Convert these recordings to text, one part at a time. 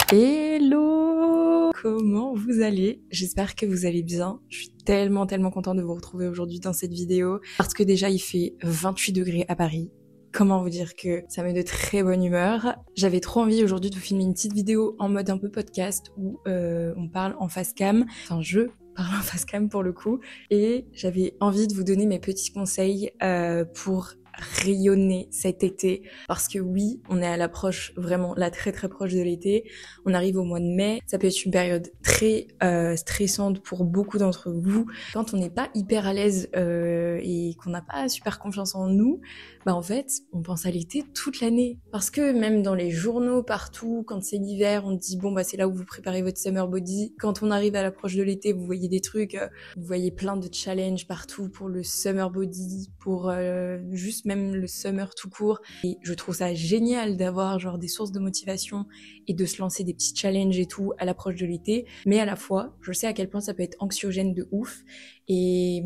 Hello! Comment vous allez? J'espère que vous allez bien. Je suis tellement contente de vous retrouver aujourd'hui dans cette vidéo parce que déjà il fait 28 degrés à Paris. Comment vous dire que ça met de très bonne humeur. J'avais trop envie aujourd'hui de vous filmer une petite vidéo en mode un peu podcast où on parle en face cam. Enfin, je parle en face cam pour le coup. Et j'avais envie de vous donner mes petits conseils pour rayonner cet été, parce que oui, on est à l'approche, vraiment là très proche de l'été, on arrive au mois de mai, ça peut être une période très stressante pour beaucoup d'entre vous, quand on n'est pas hyper à l'aise et qu'on n'a pas super confiance en nous, bah en fait, on pense à l'été toute l'année, parce que même dans les journaux partout, quand c'est l'hiver, on dit bon bah c'est là où vous préparez votre summer body, quand on arrive à l'approche de l'été, vous voyez des trucs, vous voyez plein de challenges partout pour le summer body, pour juste même le summer tout court. Et je trouve ça génial d'avoir genre des sources de motivation et de se lancer des petits challenges et tout à l'approche de l'été. Mais à la fois, je sais à quel point ça peut être anxiogène de ouf. Et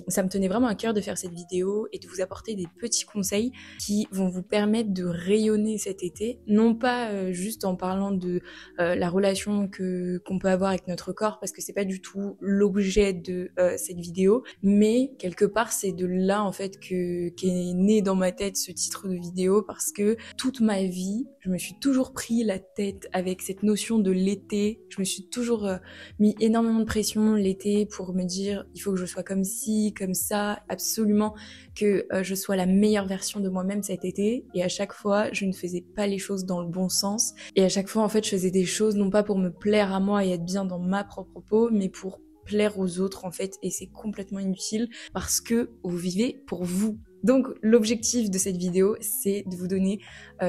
ça me tenait vraiment à cœur de faire cette vidéo et de vous apporter des petits conseils qui vont vous permettre de rayonner cet été. Non pas juste en parlant de la relation qu'on peut avoir avec notre corps, parce que c'est pas du tout l'objet de cette vidéo, mais quelque part c'est de là en fait qu'est né dans ma tête ce titre de vidéo, parce que toute ma vie je me suis toujours pris la tête avec cette notion de l'été. Je me suis toujours mis énormément de pression l'été pour me dire il faut que je sois comme ci, comme ça, absolument que je sois la meilleure version de moi-même cet été, et à chaque fois je ne faisais pas les choses dans le bon sens, et à chaque fois en fait je faisais des choses non pas pour me plaire à moi et être bien dans ma propre peau, mais pour plaire aux autres en fait, et c'est complètement inutile parce que vous vivez pour vous. Donc l'objectif de cette vidéo, c'est de vous donner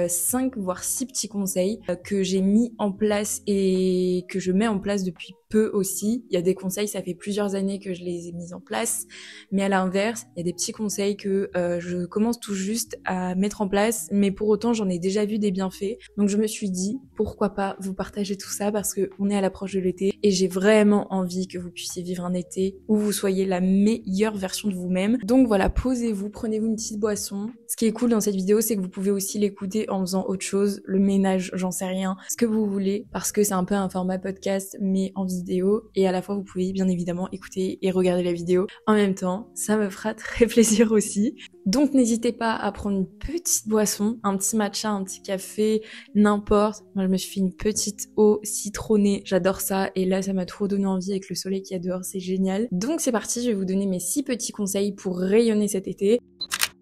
5 voire 6 petits conseils que j'ai mis en place et que je mets en place depuis peu aussi. Il y a des conseils, ça fait plusieurs années que je les ai mis en place, mais à l'inverse, il y a des petits conseils que je commence tout juste à mettre en place, mais pour autant j'en ai déjà vu des bienfaits. Donc je me suis dit, pourquoi pas vous partager tout ça, parce que on est à l'approche de l'été et j'ai vraiment envie que vous puissiez vivre un été où vous soyez la meilleure version de vous-même. Donc voilà, posez-vous, prenez-vous une petite boisson. Ce qui est cool dans cette vidéo, c'est que vous pouvez aussi l'écouter en faisant autre chose, le ménage, j'en sais rien, ce que vous voulez, parce que c'est un peu un format podcast mais en vidéo, et à la fois vous pouvez bien évidemment écouter et regarder la vidéo en même temps, ça me fera très plaisir aussi. Donc n'hésitez pas à prendre une petite boisson, un petit matcha, un petit café, n'importe. Moi je me suis fait une petite eau citronnée, j'adore ça, et là ça m'a trop donné envie avec le soleil qu'il y a dehors, c'est génial. Donc c'est parti, je vais vous donner mes 6 petits conseils pour rayonner cet été.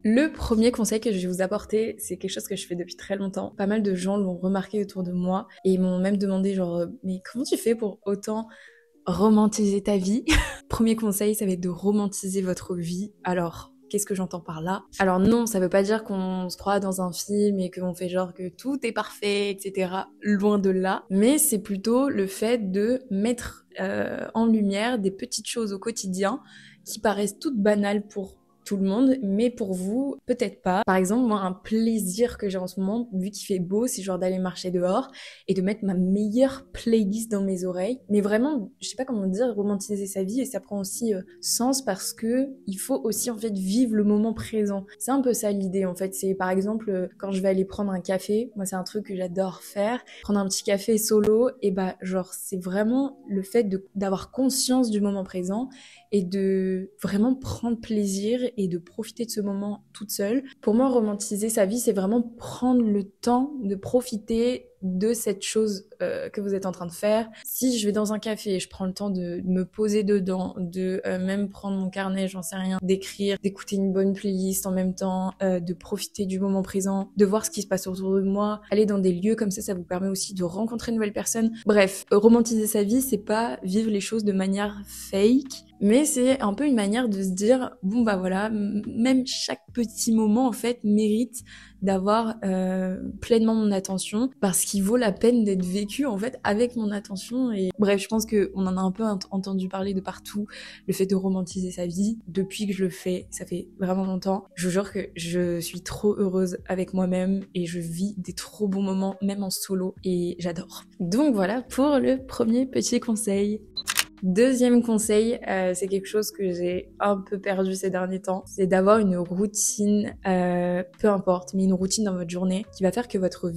Le premier conseil que je vais vous apporter, c'est quelque chose que je fais depuis très longtemps. Pas mal de gens l'ont remarqué autour de moi et m'ont même demandé genre mais comment tu fais pour autant romantiser ta vie? Premier conseil, ça va être de romantiser votre vie. Alors, qu'est-ce que j'entends par là? Alors non, ça veut pas dire qu'on se croit dans un film et qu'on fait genre que tout est parfait, etc. Loin de là. Mais c'est plutôt le fait de mettre en lumière des petites choses au quotidien qui paraissent toutes banales pour tout le monde, mais pour vous, peut-être pas. Par exemple, moi, un plaisir que j'ai en ce moment, vu qu'il fait beau, c'est genre d'aller marcher dehors et de mettre ma meilleure playlist dans mes oreilles. Mais vraiment, je sais pas comment dire, romantiser sa vie, et ça prend aussi sens parce que il faut aussi en fait vivre le moment présent. C'est un peu ça l'idée en fait. C'est par exemple quand je vais aller prendre un café, moi c'est un truc que j'adore faire, prendre un petit café solo, et bah genre c'est vraiment le fait d'avoir conscience du moment présent et de vraiment prendre plaisir et de profiter de ce moment toute seule. Pour moi, romantiser sa vie, c'est vraiment prendre le temps de profiter de cette chose que vous êtes en train de faire. Si je vais dans un café, je prends le temps de me poser dedans, de même prendre mon carnet, j'en sais rien, d'écrire, d'écouter une bonne playlist en même temps, de profiter du moment présent, de voir ce qui se passe autour de moi, aller dans des lieux comme ça vous permet aussi de rencontrer de nouvelles personnes. Bref, romantiser sa vie, c'est pas vivre les choses de manière fake, mais c'est un peu une manière de se dire bon bah voilà, même chaque petit moment en fait mérite d'avoir pleinement mon attention, parce qu'il vaut la peine d'être vécu en fait avec mon attention. Et bref, je pense que on en a un peu entendu parler de partout, le fait de romantiser sa vie. Depuis que je le fais, ça fait vraiment longtemps, je vous jure que je suis trop heureuse avec moi-même et je vis des trop bons moments même en solo, et j'adore. Donc voilà pour le premier petit conseil. Deuxième conseil, c'est quelque chose que j'ai un peu perdu ces derniers temps, c'est d'avoir une routine, peu importe, mais une routine dans votre journée qui va faire que votre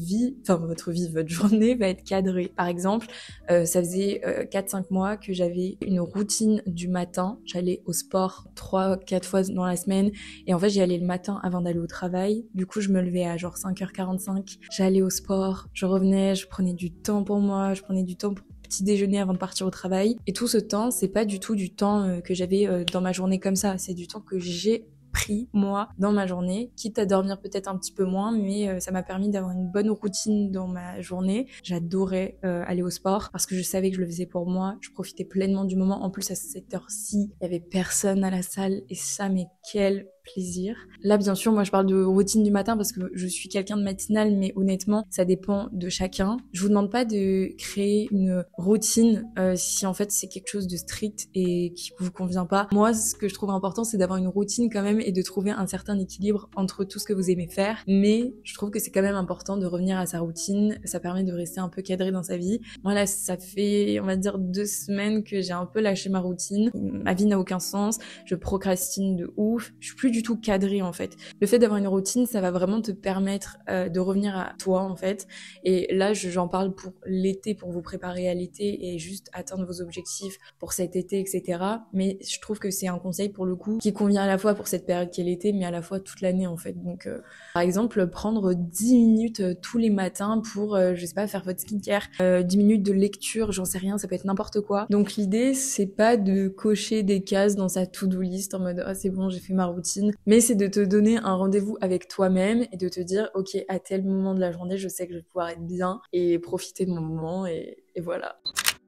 journée va être cadrée. Par exemple, ça faisait 4-5 mois que j'avais une routine du matin. J'allais au sport 3-4 fois dans la semaine et en fait j'y allais le matin avant d'aller au travail. Du coup je me levais à genre 5h45, j'allais au sport, je revenais, je prenais du temps pour moi, je prenais du temps pour petit déjeuner avant de partir au travail. Et tout ce temps, c'est pas du tout du temps que j'avais dans ma journée comme ça, c'est du temps que j'ai pris moi dans ma journée, quitte à dormir peut-être un petit peu moins, mais ça m'a permis d'avoir une bonne routine dans ma journée. J'adorais aller au sport parce que je savais que je le faisais pour moi, je profitais pleinement du moment. En plus à cette heure-ci, il y avait personne à la salle et ça, mais quel plaisir. Là, bien sûr, moi je parle de routine du matin parce que je suis quelqu'un de matinal, mais honnêtement, ça dépend de chacun. Je vous demande pas de créer une routine si en fait c'est quelque chose de strict et qui vous convient pas. Moi, ce que je trouve important, c'est d'avoir une routine quand même et de trouver un certain équilibre entre tout ce que vous aimez faire. Mais je trouve que c'est quand même important de revenir à sa routine. Ça permet de rester un peu cadré dans sa vie. Moi là, ça fait, on va dire, 2 semaines que j'ai un peu lâché ma routine. Ma vie n'a aucun sens. Je procrastine de ouf. Je suis plus du tout cadré en fait. Le fait d'avoir une routine, ça va vraiment te permettre de revenir à toi en fait. Et là, j'en parle pour l'été, pour vous préparer à l'été et juste atteindre vos objectifs pour cet été, etc. Mais je trouve que c'est un conseil pour le coup qui convient à la fois pour cette période qu'est l'été, mais à la fois toute l'année en fait. Donc, par exemple, prendre 10 minutes tous les matins pour, je sais pas, faire votre skincare, 10 minutes de lecture, j'en sais rien, ça peut être n'importe quoi. Donc l'idée, c'est pas de cocher des cases dans sa to-do list en mode ah c'est bon, j'ai fait ma routine, mais c'est de te donner un rendez-vous avec toi-même et de te dire ok, à tel moment de la journée, je sais que je vais pouvoir être bien et profiter de mon moment et voilà.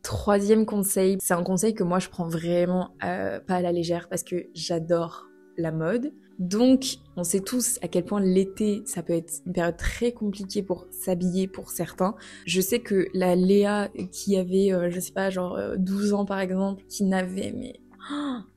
Troisième conseil, c'est un conseil que moi je prends vraiment pas à la légère parce que j'adore la mode. Donc, on sait tous à quel point l'été, ça peut être une période très compliquée pour s'habiller pour certains. Je sais que la Léa qui avait, je sais pas, genre 12 ans par exemple, qui n'avait mais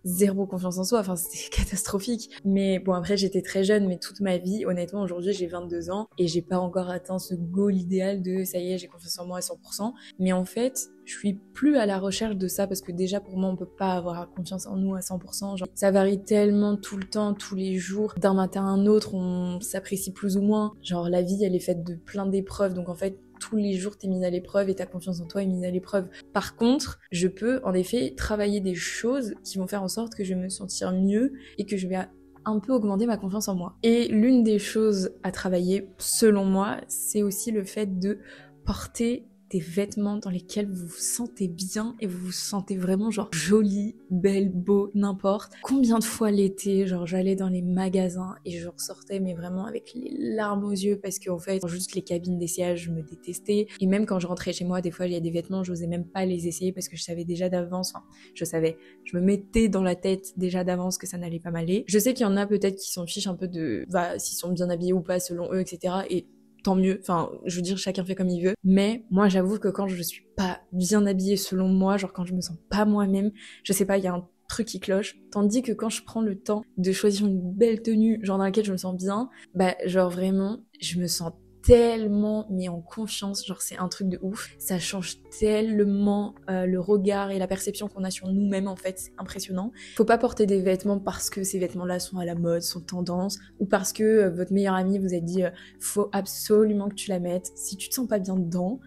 zéro confiance en soi, enfin c'était catastrophique. Mais bon, après j'étais très jeune, mais toute ma vie, honnêtement, aujourd'hui j'ai 22 ans et j'ai pas encore atteint ce goal idéal de ça y est, j'ai confiance en moi à 100%. Mais en fait, je suis plus à la recherche de ça parce que déjà pour moi on peut pas avoir confiance en nous à 100%. Genre, ça varie tellement tout le temps, tous les jours, d'un matin à un autre, on s'apprécie plus ou moins. Genre la vie elle est faite de plein d'épreuves, donc en fait tous les jours t'es mise à l'épreuve et ta confiance en toi est mise à l'épreuve. Par contre, je peux en effet travailler des choses qui vont faire en sorte que je vais me sentir mieux et que je vais un peu augmenter ma confiance en moi. Et l'une des choses à travailler, selon moi, c'est aussi le fait de porter des vêtements dans lesquels vous vous sentez bien et vous vous sentez vraiment genre jolie, belle, beau, n'importe. Combien de fois l'été, genre j'allais dans les magasins et je ressortais mais vraiment avec les larmes aux yeux parce qu'en fait juste les cabines d'essayage je me détestais et même quand je rentrais chez moi des fois il y a des vêtements j'osais même pas les essayer parce que je savais déjà d'avance, je me mettais dans la tête déjà d'avance que ça n'allait pas m'aller. Je sais qu'il y en a peut-être qui s'en fichent un peu de s'ils sont bien habillés ou pas selon eux, etc. Et tant mieux, enfin, je veux dire, chacun fait comme il veut. Mais moi, j'avoue que quand je suis pas bien habillée selon moi, genre quand je me sens pas moi-même, je sais pas, il y a un truc qui cloche. Tandis que quand je prends le temps de choisir une belle tenue, genre dans laquelle je me sens bien, bah, genre vraiment, je me sens tellement mis en confiance, genre c'est un truc de ouf, ça change tellement le regard et la perception qu'on a sur nous-mêmes en fait, c'est impressionnant. Faut pas porter des vêtements parce que ces vêtements-là sont à la mode, sont tendance, ou parce que votre meilleur ami vous a dit faut absolument que tu la mettes, si tu te sens pas bien dedans,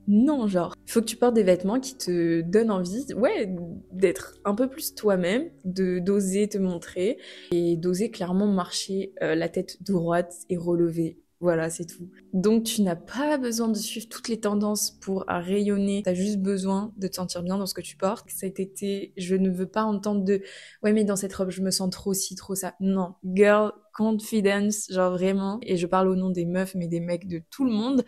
non, genre, faut que tu portes des vêtements qui te donnent envie, ouais, d'être un peu plus toi-même, d'oser te montrer et d'oser clairement marcher la tête droite et relevée. Voilà, c'est tout. Donc tu n'as pas besoin de suivre toutes les tendances pour rayonner, t'as juste besoin de te sentir bien dans ce que tu portes. Cet été, je ne veux pas entendre de « ouais mais dans cette robe je me sens trop ci, trop ça ». Non, girl confidence, genre vraiment. Et je parle au nom des meufs mais des mecs de tout le monde.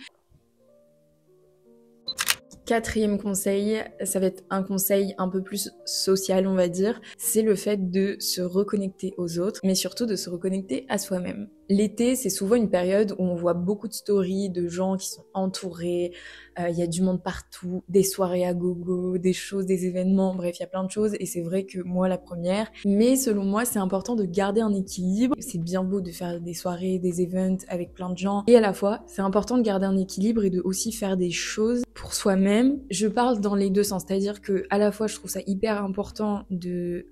Quatrième conseil, ça va être un conseil un peu plus social, on va dire, c'est le fait de se reconnecter aux autres, mais surtout de se reconnecter à soi-même. L'été, c'est souvent une période où on voit beaucoup de stories de gens qui sont entourés, il y a du monde partout, des soirées à gogo, des choses, des événements, bref, il y a plein de choses et c'est vrai que moi la première. Mais selon moi, c'est important de garder un équilibre. C'est bien beau de faire des soirées, des events avec plein de gens et à la fois, c'est important de garder un équilibre et de aussi faire des choses pour soi-même. Je parle dans les deux sens, c'est-à-dire que à la fois, je trouve ça hyper important de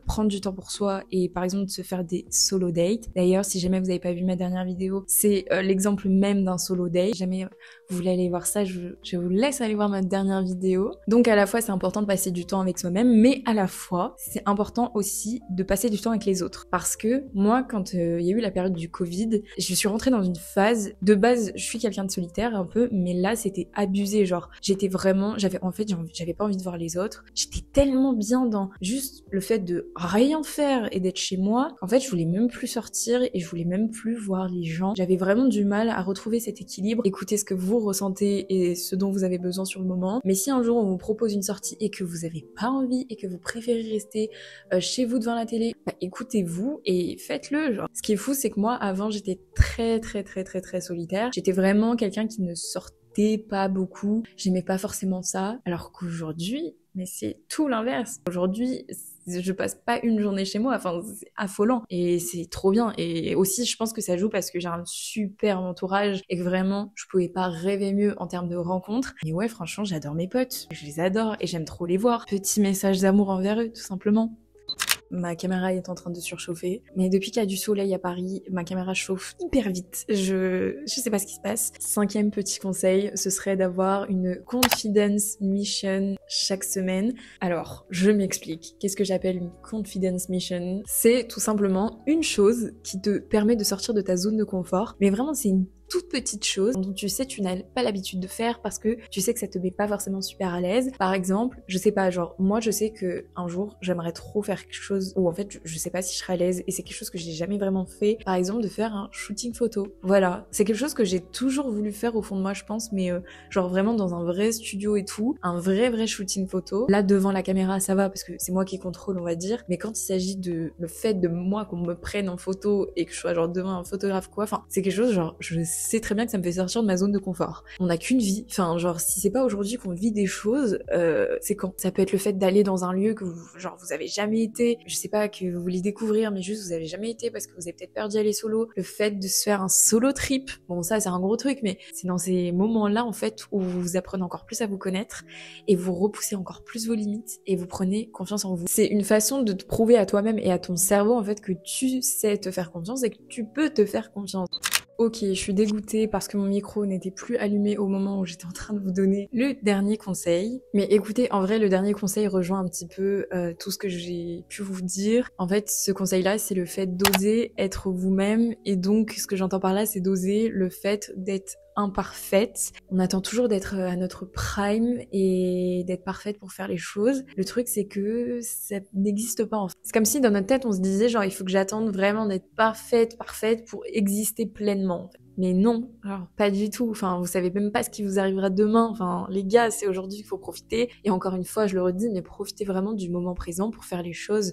prendre du temps pour soi et par exemple de se faire des solo dates. D'ailleurs, si jamais vous n'avez pas vu ma dernière vidéo, c'est l'exemple même d'un solo date. Si jamais vous voulez aller voir ça, je vous laisse aller voir ma dernière vidéo. Donc à la fois, c'est important de passer du temps avec soi-même, mais à la fois, c'est important aussi de passer du temps avec les autres. Parce que moi, quand il y a eu la période du Covid, je suis rentrée dans une phase, de base, je suis quelqu'un de solitaire un peu, mais là, c'était abusé. Genre, j'étais vraiment, j'avais pas envie de voir les autres. J'étais tellement bien dans juste le fait de rien faire et d'être chez moi. En fait, je voulais même plus sortir et je voulais même plus voir les gens. J'avais vraiment du mal à retrouver cet équilibre. Écoutez ce que vous ressentez et ce dont vous avez besoin sur le moment. Mais si un jour on vous propose une sortie et que vous avez pas envie et que vous préférez rester chez vous devant la télé, bah, écoutez-vous et faites-le. Genre. Ce qui est fou, c'est que moi, avant, j'étais très solitaire. J'étais vraiment quelqu'un qui ne sortait pas beaucoup. J'aimais pas forcément ça. Alors qu'aujourd'hui, mais c'est tout l'inverse. Aujourd'hui, je passe pas une journée chez moi, enfin c'est affolant et c'est trop bien. Et aussi je pense que ça joue parce que j'ai un super entourage et que vraiment je pouvais pas rêver mieux en termes de rencontres. Et ouais, franchement, j'adore mes potes, je les adore et j'aime trop les voir. Petit message d'amour envers eux, tout simplement. Ma caméra est en train de surchauffer. Mais depuis qu'il y a du soleil à Paris, ma caméra chauffe hyper vite. Je sais pas ce qui se passe. 5e petit conseil, ce serait d'avoir une confidence mission chaque semaine. Alors, je m'explique. Qu'est-ce que j'appelle une confidence mission? C'est tout simplement une chose qui te permet de sortir de ta zone de confort. Mais vraiment, c'est une toute petite chose dont tu sais tu n'as pas l'habitude de faire parce que tu sais que ça te met pas forcément super à l'aise. Par exemple, je sais pas, genre moi je sais que un jour j'aimerais trop faire quelque chose où en fait je sais pas si je serai à l'aise et c'est quelque chose que j'ai jamais vraiment fait. Par exemple de faire un shooting photo. Voilà, c'est quelque chose que j'ai toujours voulu faire au fond de moi je pense, mais genre vraiment dans un vrai studio et tout, un vrai shooting photo. Là devant la caméra ça va parce que c'est moi qui contrôle on va dire, mais quand il s'agit de le fait de moi qu'on me prenne en photo et que je sois genre devant un photographe quoi, enfin c'est quelque chose genre je sais très bien que ça me fait sortir de ma zone de confort. On n'a qu'une vie, enfin genre si c'est pas aujourd'hui qu'on vit des choses, c'est quand? Ça peut être le fait d'aller dans un lieu que vous avez jamais été, je sais pas, que vous voulez découvrir mais juste vous avez jamais été parce que vous avez peut-être peur d'y aller solo, le fait de se faire un solo trip, bon ça c'est un gros truc mais c'est dans ces moments-là en fait où vous apprenez encore plus à vous connaître et vous repoussez encore plus vos limites et vous prenez confiance en vous. C'est une façon de te prouver à toi-même et à ton cerveau en fait que tu sais te faire confiance et que tu peux te faire confiance. Ok, je suis dégoûtée parce que mon micro n'était plus allumé au moment où j'étais en train de vous donner le dernier conseil. Mais écoutez, en vrai, le dernier conseil rejoint un petit peu tout ce que j'ai pu vous dire. En fait, ce conseil-là, c'est le fait d'oser être vous-même. Et donc, ce que j'entends par là, c'est d'oser le fait d'être imparfaite. On attend toujours d'être à notre prime et d'être parfaite pour faire les choses. Le truc, c'est que ça n'existe pas en fait. C'est comme si dans notre tête, on se disait genre, il faut que j'attende vraiment d'être parfaite pour exister pleinement. En fait. Mais non, alors pas du tout. Enfin, vous savez même pas ce qui vous arrivera demain. Enfin, les gars, c'est aujourd'hui qu'il faut profiter. Et encore une fois, je le redis, mais profitez vraiment du moment présent pour faire les choses.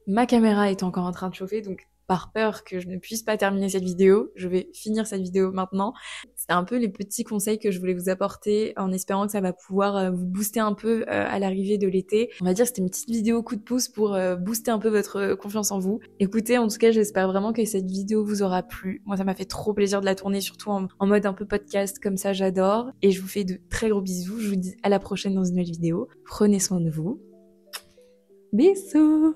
Ma caméra est encore en train de chauffer, donc par peur que je ne puisse pas terminer cette vidéo, je vais finir cette vidéo maintenant. C'est un peu les petits conseils que je voulais vous apporter en espérant que ça va pouvoir vous booster un peu à l'arrivée de l'été. On va dire que c'était une petite vidéo coup de pouce pour booster un peu votre confiance en vous. Écoutez, en tout cas, j'espère vraiment que cette vidéo vous aura plu. Moi, ça m'a fait trop plaisir de la tourner, surtout en mode un peu podcast, comme ça, j'adore. Et je vous fais de très gros bisous. Je vous dis à la prochaine dans une nouvelle vidéo. Prenez soin de vous. Bisous!